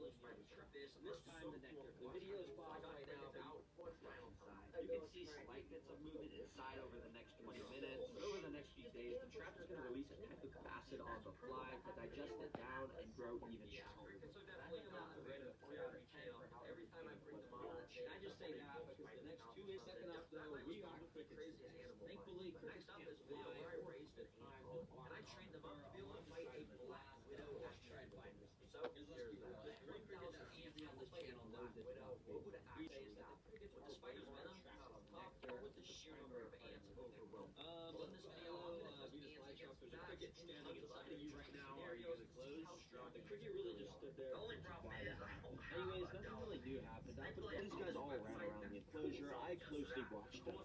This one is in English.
actually trap this. This time the nectar. The video is paused right now, but you can see slight bits of movement inside over the next 20 minutes. But over the next few days, the trap is going to release a type of acid on the fly to digest it down and grow even stronger. So definitely not rid of every tail. Every time I bring them on, and I just say that because the next 2 is second up though. We got the craziest animal. Thankfully, next up is fly where I raised it time, and I trained them up to be able to fight a black widow asteroid fighter. So here's let's be real. There's one cricket that's easy on this channel knows this about. What would actually say is that the crickets with the spider's venom top or with the sheer number of ants overwhelmed. So in this video, we just light up. There's a cricket standing inside of you right now. Are you gonna close? The cricket really just stood there. The only problem is, anyways, nothing really new happened. I put these guys all around the enclosure. I closely watched them.